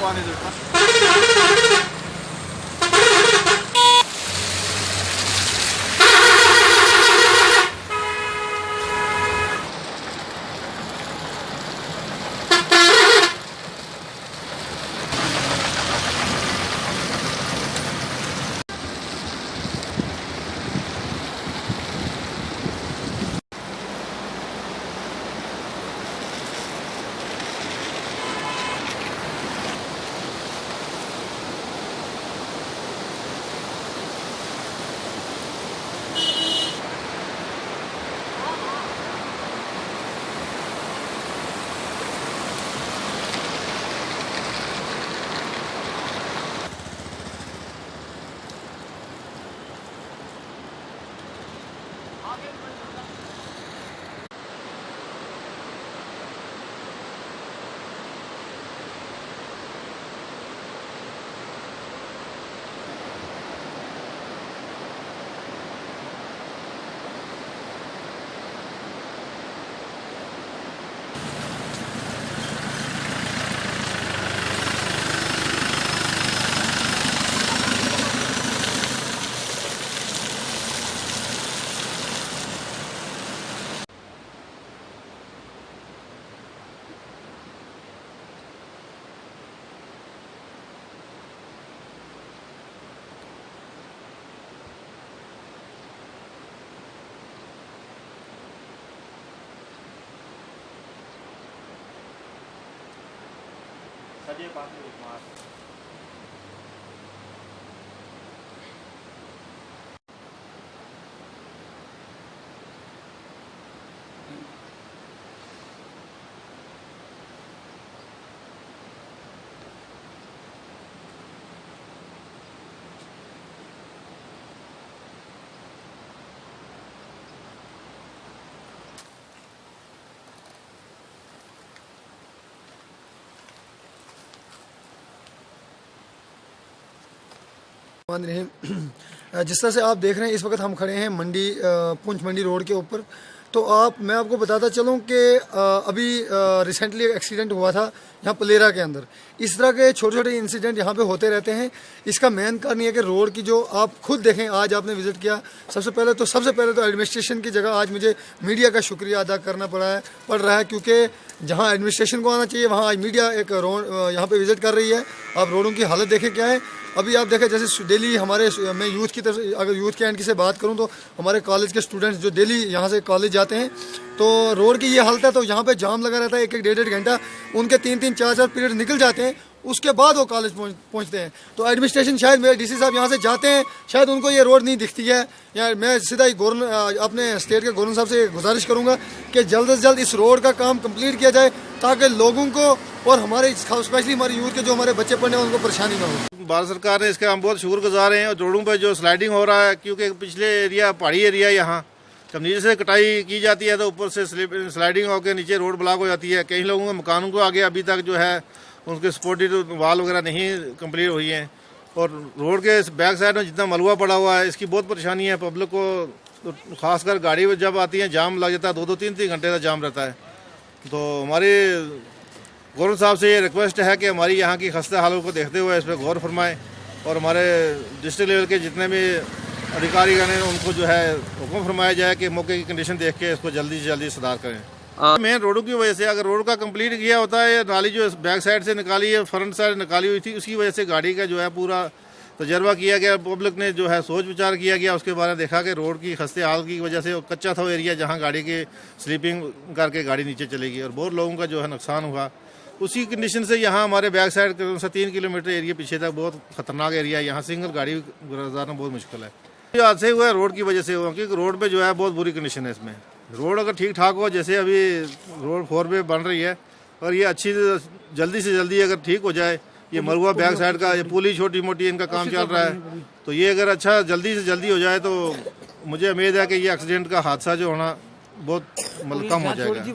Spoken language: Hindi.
पानी देता। सजे बाकी मार जिस तरह से आप देख रहे हैं इस वक्त हम खड़े हैं मंडी पुंछ मंडी रोड के ऊपर। तो मैं आपको बताता चलूं कि अभी रिसेंटली एक एक्सीडेंट हुआ था यहाँ पलेरा के अंदर। इस तरह के छोटे छोटे इंसिडेंट यहाँ पे होते रहते हैं। इसका मेन कारण ये है कि रोड की जो आप खुद देखें, आज आपने विजिट किया, सबसे पहले तो एडमिनिस्ट्रेशन की जगह आज मुझे मीडिया का शुक्रिया अदा करना पड़ रहा है, क्योंकि जहाँ एडमिनिस्ट्रेशन को आना चाहिए वहाँ आज मीडिया एक रोड यहाँ पे विजिट कर रही है। आप रोडों की हालत देखें क्या है। अभी आप देखें जैसे डेली मैं यूथ की तरफ, अगर यूथ के एंड की से बात करूं तो हमारे कॉलेज के स्टूडेंट्स जो डेली यहाँ से कॉलेज जाते हैं, तो रोड की ये हालत है। तो यहाँ पे जाम लगा रहता है, एक डेढ़ घंटा उनके 3 4 पीरियड निकल जाते हैं, उसके बाद वो कॉलेज पहुँचते हैं। तो एडमिनिस्ट्रेशन शायद मेरे डीसी साहब यहाँ से जाते हैं, शायद उनको ये रोड नहीं दिखती है। या मैं सीधा ही अपने स्टेट के गवर्नर साहब से गुजारिश करूँगा कि जल्द से जल्द इस रोड का काम कंप्लीट किया जाए, ताकि लोगों को और हमारे स्पेशली हमारे यूथ के जो हमारे बच्चे पढ़ने हैं उनको परेशानी ना हो। भारत सरकार ने इसका हम बहुत शुक्रगुजार हैं। और रोडों पर जो स्लाइडिंग हो रहा है, क्योंकि पिछले एरिया पहाड़ी एरिया, यहाँ जब नीचे से कटाई की जाती है तो ऊपर से स्लाइडिंग होकर नीचे रोड ब्लॉक हो जाती है। कई लोगों के मकानों को आगे अभी तक जो है उनके सपोर्टेड वाल वगैरह नहीं कंप्लीट हुई हैं। और रोड के बैक साइड में जितना मलबा पड़ा हुआ है, इसकी बहुत परेशानी है पब्लिक को। तो खासकर गाड़ी जब आती है जाम लग जाता है, 2 3 घंटे का जाम रहता है। तो हमारे गवर्नर साहब से ये रिक्वेस्ट है कि हमारी यहाँ की खस्ता हालों को देखते हुए इस पर गौर फरमाएं, और हमारे डिस्ट्रिक्ट लेवल के जितने भी अधिकारी हैं उनको जो है हुक्म फरमाया जाए कि मौके की कंडीशन देख के इसको जल्दी से जल्दी सुधार करें। मेन रोडों की वजह से, अगर रोड का कंप्लीट किया होता है, नाली जो बैक साइड से निकाली है, फ्रंट साइड निकाली हुई थी, उसकी वजह से गाड़ी का जो है पूरा तजर्बा किया गया, पब्लिक ने जो है सोच विचार किया गया, उसके बारे में देखा कि रोड की खस्ते हाल की वजह से कच्चा था वो एरिया जहाँ गाड़ी के स्लीपिंग करके गाड़ी नीचे चलेगी और बहुत लोगों का जो है नुकसान हुआ। उसी कंडीशन से यहाँ हमारे बैक साइड 3 किलोमीटर एरिया पीछे तक बहुत खतरनाक एरिया है, यहाँ सिंगल गाड़ी गुजारना बहुत मुश्किल है। जो हादसे हुआ है रोड की वजह से हुआ, क्योंकि रोड पे जो है बहुत बुरी कंडीशन है। इसमें रोड अगर ठीक ठाक हो, जैसे अभी रोड 4 वे बन रही है, और ये अच्छी जल्दी से जल्दी अगर ठीक हो जाए, ये मरुआ बैक साइड का ये पुली छोटी मोटी इनका काम चल रहा है, तो ये अगर अच्छा जल्दी से जल्दी हो जाए तो मुझे उम्मीद है कि ये एक्सीडेंट का हादसा जो होना बहुत कम हो जाएगा।